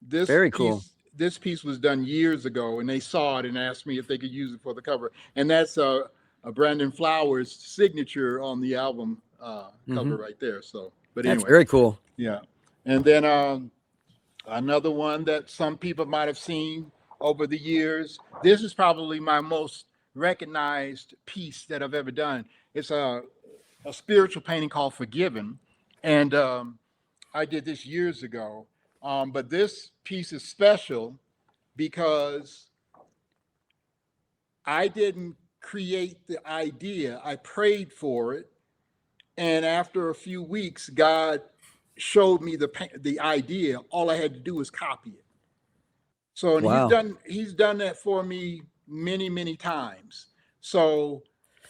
this very cool. This piece was done years ago, and they saw it and asked me if they could use it for the cover. And that's a Brandon Flowers' signature on the album cover right there. So, but anyway, that's very cool. Yeah, and then another one that some people might have seen over the years. This is probably my most recognized piece that I've ever done. It's a spiritual painting called Forgiven, and I did this years ago. But this piece is special because I didn't create the idea. I prayed for it, and after a few weeks, God showed me the idea. All I had to do was copy it. So and he's done that for me many times. So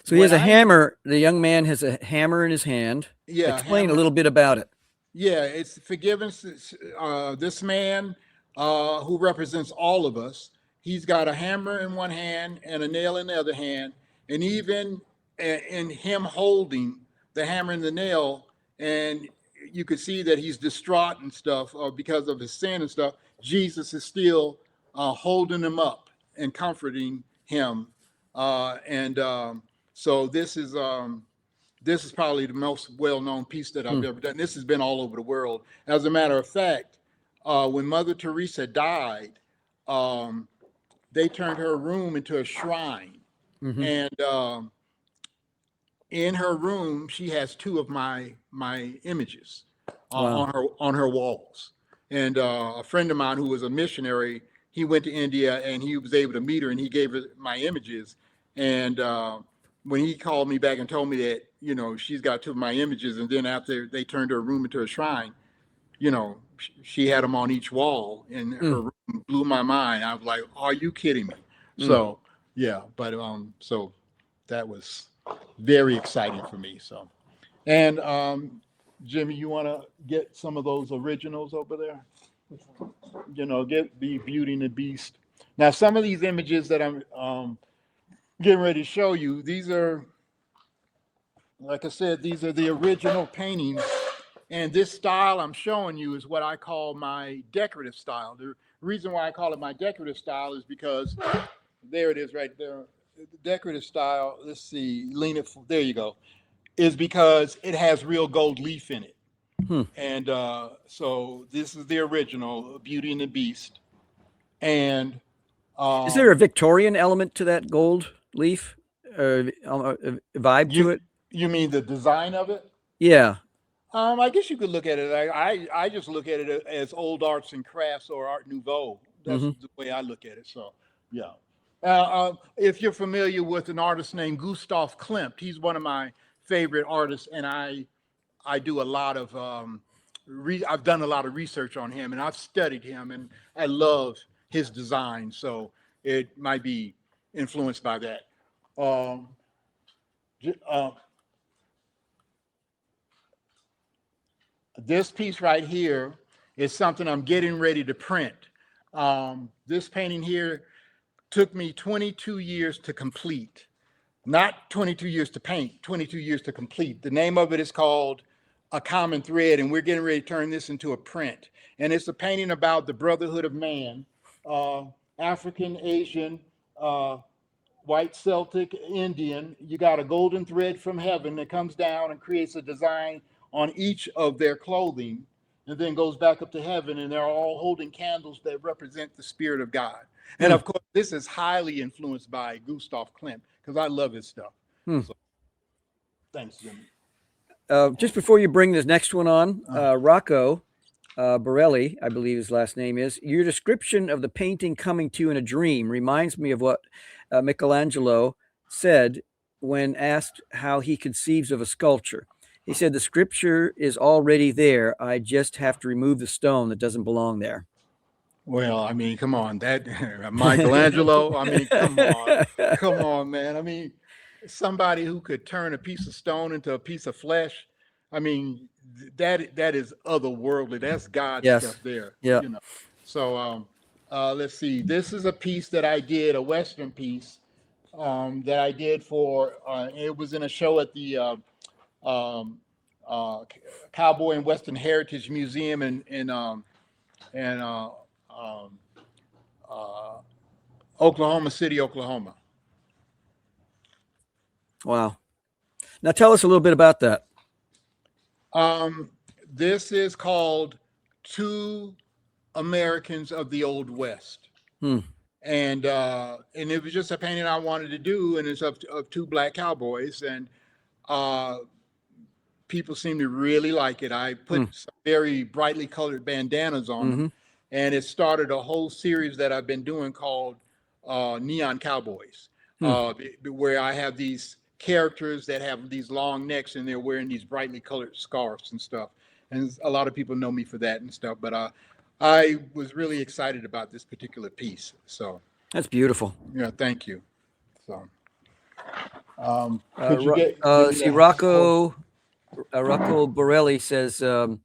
he has a hammer. The young man has a hammer in his hand. Yeah. Explain a little bit about it. Yeah, it's Forgiven. This man who represents all of us, he's got a hammer in one hand and a nail in the other hand. And even in him holding the hammer and the nail, and you could see that he's distraught and stuff because of his sin and stuff, Jesus is still holding him up and comforting him. And So this is probably the most well-known piece that I've ever done. This has been all over the world. As a matter of fact, when Mother Teresa died, they turned her room into a shrine. And in her room, she has two of my images on her walls. And a friend of mine who was a missionary, he went to India and he was able to meet her, and he gave her my images. And when he called me back and told me that, you know, she's got two of my images, and then after they turned her room into a shrine, you know, she had them on each wall in her room. Blew my mind. I was like, are you kidding me? So yeah, but so that was very exciting for me. So, and Jimmy, you want to get some of those originals over there? You know, get the Beauty and the Beast. Now, some of these images that I'm getting ready to show you, these are, like I said, these are the original paintings. And this style I'm showing you is what I call my decorative style. The reason why I call it my decorative style is because, there it is right there. The decorative style, let's see, lean it, there you go, is because it has real gold leaf in it. And so this is the original Beauty and the Beast. And is there a Victorian element to that gold leaf, a vibe to it? You mean the design of it? Yeah. I guess you could look at it. I just look at it as old arts and crafts or Art Nouveau. That's the way I look at it. So, yeah. If you're familiar with an artist named Gustav Klimt, he's one of my favorite artists, and I do a lot of I've done a lot of research on him, and I've studied him, and I love his design. So it might be influenced by that. This piece right here is something I'm getting ready to print. This painting here took me 22 years to complete. Not 22 years to paint, 22 years to complete. The name of it is called A Common Thread, and we're getting ready to turn this into a print. And it's a painting about the brotherhood of man, African, Asian, white Celtic, Indian. You got a golden thread from heaven that comes down and creates a design on each of their clothing, and then goes back up to heaven, and they're all holding candles that represent the Spirit of God. And of course, this is highly influenced by Gustav Klimt, because I love his stuff. So, thanks, Jimmy. Just before you bring this next one on, Rocco Borelli, I believe his last name is, your description of the painting coming to you in a dream reminds me of what Michelangelo said when asked how he conceives of a sculpture. He said, the scripture is already there. I just have to remove the stone that doesn't belong there. Well, I mean, come on, that Michelangelo, I mean, come on, man. I mean, somebody who could turn a piece of stone into a piece of flesh. I mean, that is otherworldly. That's God's stuff there. Yeah. You know. So let's see. This is a piece that I did, a Western piece that I did for. It was in a show at the Cowboy and Western Heritage Museum in Oklahoma City, Oklahoma. Wow. Now tell us a little bit about that. This is called Two Americans of the Old West. And it was just a painting I wanted to do, and it's of two black cowboys, and people seem to really like it. I put some very brightly colored bandanas on them, and it started a whole series that I've been doing called Neon Cowboys, where I have these characters that have these long necks, and they're wearing these brightly colored scarves and stuff. And a lot of people know me for that and stuff, but I was really excited about this particular piece. So that's beautiful. Yeah, thank you. So Rocco Borelli says the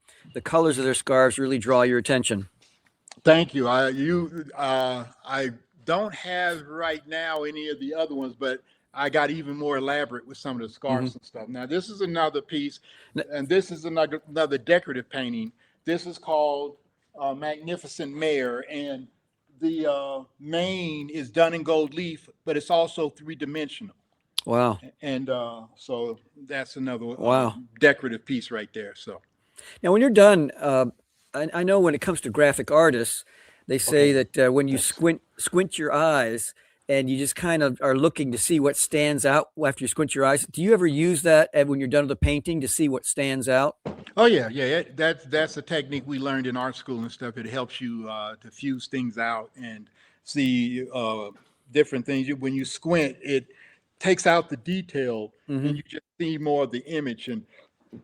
colors of their scarves really draw your attention. Thank you. I don't have right now any of the other ones, but I got even more elaborate with some of the scarves and stuff. Now, this is another piece, and this is another decorative painting. This is called Magnificent Mare, and the mane is done in gold leaf, but it's also three-dimensional. Wow. And so that's another Wow. decorative piece right there. So Now, when you're done, I know when it comes to graphic artists, they say okay. that when you squint your eyes and you just kind of are looking to see what stands out after you squint your eyes. Do you ever use that when you're done with the painting to see what stands out? Oh yeah, yeah. That's a technique we learned in art school and stuff. It helps you to fuse things out and see different things. When you squint, it takes out the detail, Hmm. and you just see more of the image. And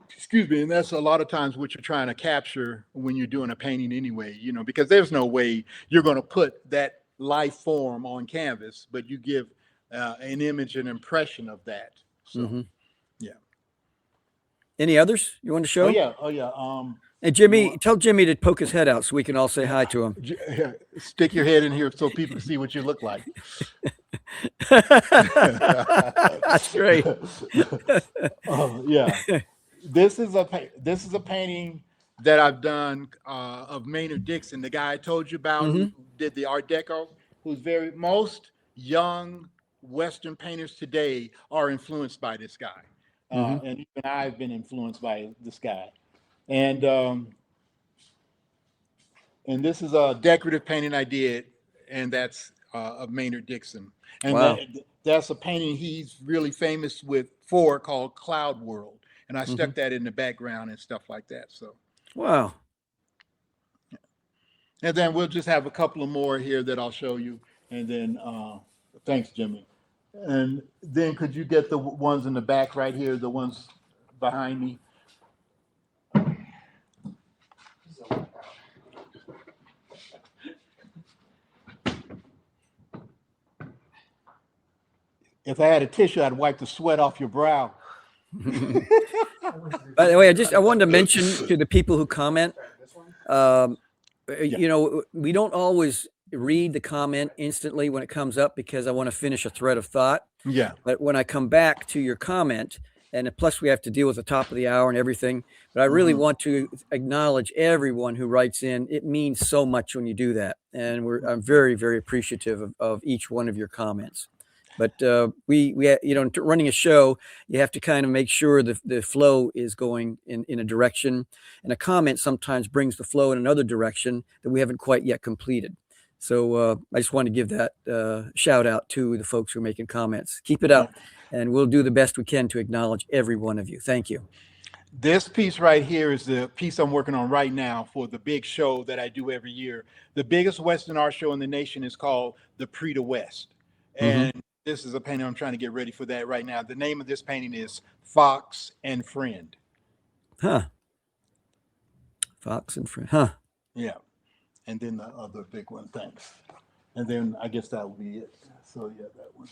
excuse me, and that's a lot of times what you're trying to capture when you're doing a painting anyway. Because there's no way you're going to put that life form on canvas, but you give an image, an impression of that. So Hmm. yeah. Any others you want to Oh show? yeah. Oh yeah. Hey, You Jimmy, want? tell Jimmy to poke his head out so we can all say hi to him. Stick your head in here so people can see what you look like. That's great. Oh yeah, this is a painting that I've done of Maynard Dixon, the guy I told you about Hmm. who did the Art Deco, who's most young Western painters today are influenced by this guy, Hmm. and even I've been influenced by this guy, and this is a decorative painting I did, and that's of Maynard Dixon. And Wow. that's a painting he's really famous for called Cloud World. And I Hmm. stuck that in the background and stuff like that. So, Wow. and then we'll just have a couple of more here that I'll show you. And then, thanks, Jimmy. And then could you get the ones in the back right here, the ones behind me? If I had a tissue, I'd wipe the sweat off your brow. By the way, I wanted to mention to the people who comment, um, we don't always read the comment instantly when it comes up because I want to finish a thread of thought. Yeah. But when I come back to your comment, and plus we have to deal with the top of the hour and everything, but I really want to acknowledge everyone who writes in. It means so much when you do that, and I'm very, very appreciative of each one of your comments. But running a show, you have to kind of make sure the flow is going in a direction, and a comment sometimes brings the flow in another direction that we haven't quite yet completed. So I just want to give that shout out to the folks who are making comments. Keep it up, and we'll do the best we can to acknowledge every one of you. Thank you. This piece right here is the piece I'm working on right now for the big show that I do every year. The biggest Western art show in the nation is called the Prix de West. And this is a painting I'm trying to get ready for that right now. The name of this painting is Fox and Friend. Huh. Fox and Friend. Huh. Yeah. And then the other big one, thanks. And then I guess that will be it. So yeah, that one.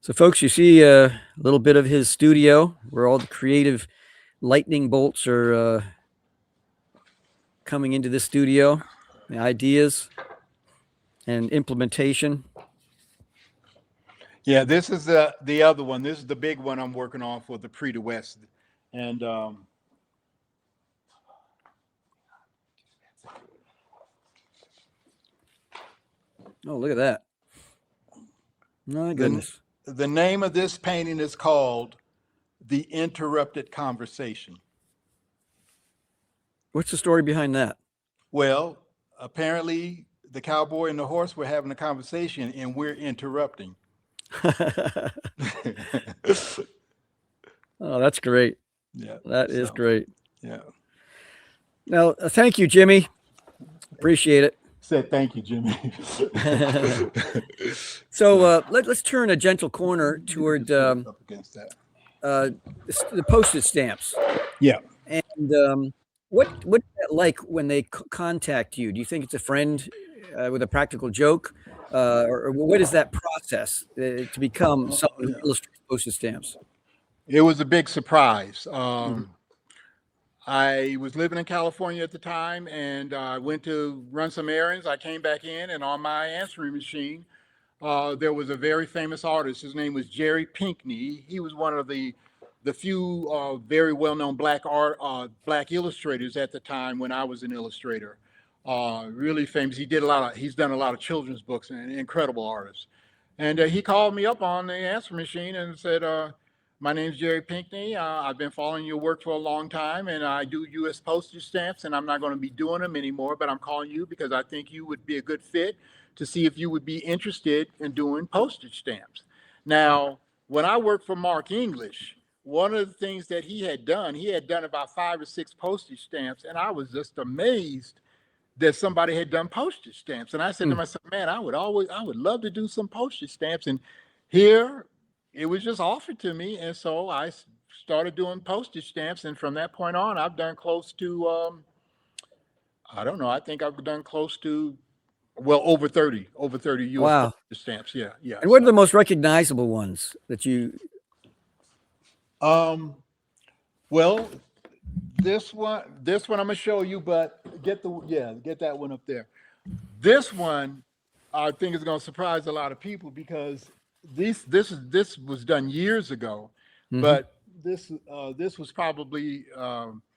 So folks, you see a little bit of his studio where all the creative lightning bolts are coming into this studio, the ideas and implementation. Yeah, this is the other one. This is the big one I'm working on for the Prix de West. And oh, look at that. My goodness. The name of this painting is called The Interrupted Conversation. What's the story behind that? Well, apparently the cowboy and the horse were having a conversation and we're interrupting. Oh, that's great. Yeah. That is great. Yeah. Now, thank you, Jimmy. Appreciate it. Said thank you, Jimmy. So let's turn a gentle corner toward up against that. The postage stamps. Yeah. And what's that like when they contact you? Do you think it's a friend with a practical joke? Or what is that process to become someone who illustrates postage stamps? It was a big surprise. I was living in California at the time, and I went to run some errands. I came back in, and on my answering machine, there was a very famous artist. His name was Jerry Pinkney. He was one of the few very well-known black illustrators at the time when I was an illustrator. Really famous. He's done a lot of children's books, and an incredible artist. And he called me up on the answer machine and said, my name's Jerry Pinkney. I've been following your work for a long time, and I do U.S. postage stamps, and I'm not going to be doing them anymore, but I'm calling you because I think you would be a good fit to see if you would be interested in doing postage stamps. Now, when I worked for Mark English, one of the things that he had done about 5 or 6 postage stamps, and I was just amazed that somebody had done postage stamps. And I said to myself, man, I would love to do some postage stamps. And here it was just offered to me. And so I started doing postage stamps. And from that point on, I've done close to, I don't know, I think I've done close to, well, over 30 US Wow. postage stamps. Yeah. Yeah. And what are the most recognizable ones that you? Well, this one I'm gonna show you, but get that one up there. This one I think is gonna surprise a lot of people because this was done years ago, but this was probably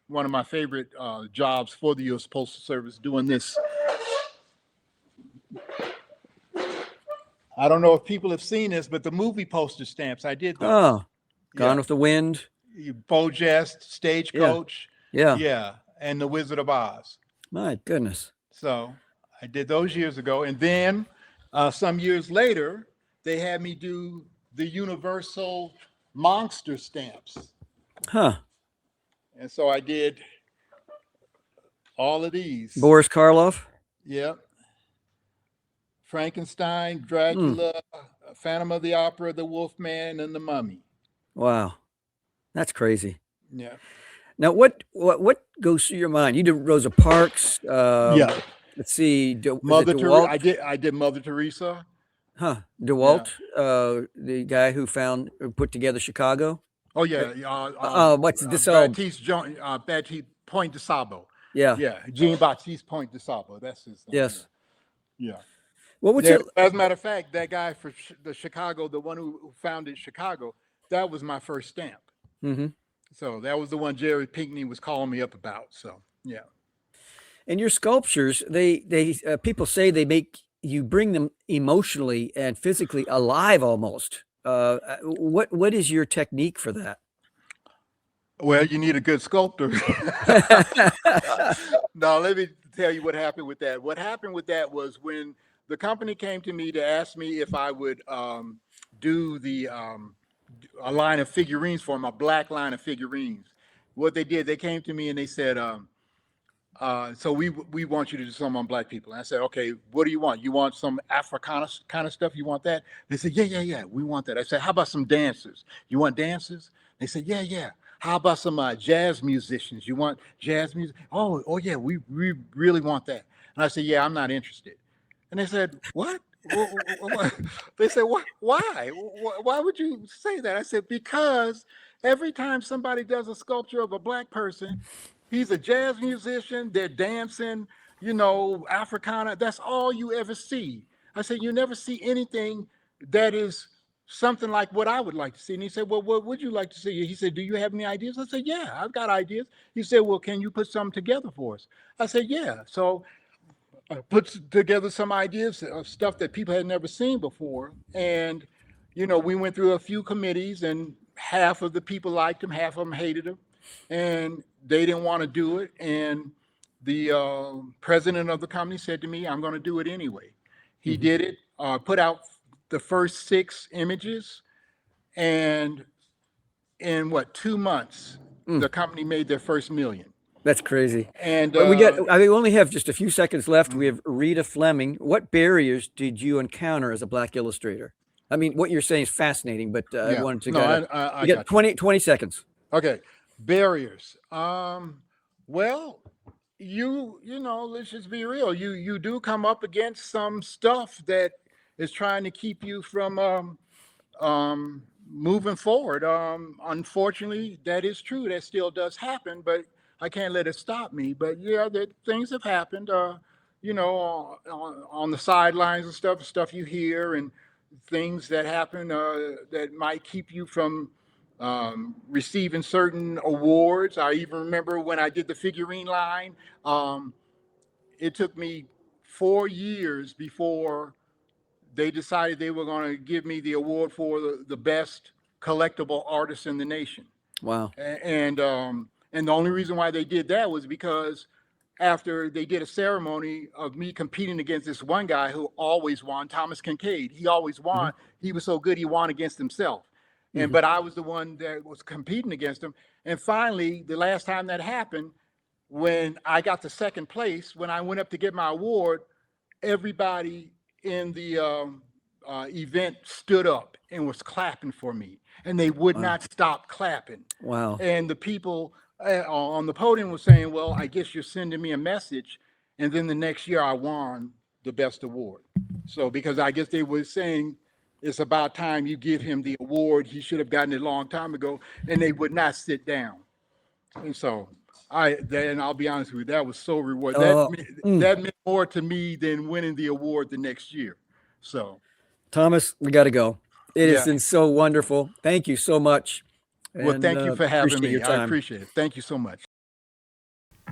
one of my favorite jobs for the U.S. Postal Service, doing this. I don't know if people have seen this, but the movie postage stamps, I did those. Oh, Gone Yeah. with the Wind. Bojest, Stagecoach, Yeah. and The Wizard of Oz. My goodness. So I did those years ago, and then some years later, they had me do the Universal Monster stamps, Huh. and so I did all of these. Boris Karloff. Yep. Frankenstein, Dracula, Phantom of the Opera, The Wolfman, and The Mummy. Wow. That's crazy. Yeah. Now, what goes through your mind? You did Rosa Parks. Yeah. Let's see. Mother DeWalt? Teresa. I did Mother Teresa. Huh. DeWalt, the guy who put together Chicago. Oh yeah. What's this? Baptiste Point de Sabo. Yeah. Yeah. Jean Baptiste Point de Sabo. That's his name. Yes. Yeah. Well, what's As a matter of fact, that guy for the Chicago, the one who founded Chicago, that was my first stamp. So that was the one Jerry Pinkney was calling me up about. So yeah. And your sculptures, they people say they make you bring them emotionally and physically alive almost. What is your technique for that? Well, you need a good sculptor. No, let me tell you what happened with that. What happened with that was when the company came to me to ask me if I would do a line of figurines for them, a black line of figurines. What they did, they came to me and they said, so we want you to do something on black people. And I said, okay, what do you want? You want some Africana kind of stuff? You want that? They said, yeah, we want that. I said, how about some dancers? You want dancers? They said, yeah. How about some jazz musicians? You want jazz music? Oh yeah, we really want that. And I said, yeah, I'm not interested. And they said, what? They said, what? Why? Why would you say that? I said, because every time somebody does a sculpture of a black person, he's a jazz musician, they're dancing, Africana. That's all you ever see. I said, you never see anything that is something like what I would like to see. And he said, well, what would you like to see? He said, do you have any ideas? I said, yeah, I've got ideas. He said, well, can you put something together for us? I said, yeah. So I put together some ideas of stuff that people had never seen before. And, we went through a few committees, and half of the people liked him, half of them hated him, and they didn't want to do it. And the president of the company said to me, I'm going to do it anyway. He did it, put out the first 6 images, and in 2 months, the company made their first $1 million. That's crazy. And we only have just a few seconds left. We have Rita Fleming. What barriers did you encounter as a black illustrator? I mean, what you're saying is fascinating, but I wanted to I get 20 seconds. Okay. Barriers. Well, let's just be real. You do come up against some stuff that is trying to keep you from moving forward. Unfortunately, that is true. That still does happen, but I can't let it stop me. But yeah, things have happened, on the sidelines and stuff you hear, and things that happen that might keep you from receiving certain awards. I even remember when I did the figurine line, it took me 4 years before they decided they were going to give me the award for the best collectible artist in the nation. Wow. And the only reason why they did that was because after they did a ceremony of me competing against this one guy who always won, Thomas Kincaid. He always won. He was so good he won against himself. But I was the one that was competing against him. And finally, the last time that happened, when I got to second place, when I went up to get my award, everybody in the event stood up and was clapping for me, and they would not stop clapping. Wow. And the people on the podium was saying, well, I guess you're sending me a message. And then the next year I won the best award. So because I guess they were saying it's about time you give him the award. He should have gotten it a long time ago. And they would not sit down. And so I'll be honest with you, that was so rewarding. That meant more to me than winning the award the next year. So Thomas, we got to go. It has been so wonderful. Thank you so much. Well, thank you for having me. I appreciate it. Thank you so much.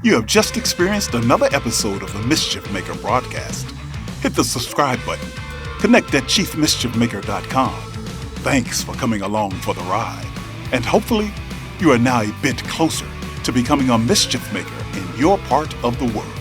You have just experienced another episode of the Mischief Maker broadcast. Hit the subscribe button. Connect at chiefmischiefmaker.com. Thanks for coming along for the ride. And hopefully, you are now a bit closer to becoming a mischief maker in your part of the world.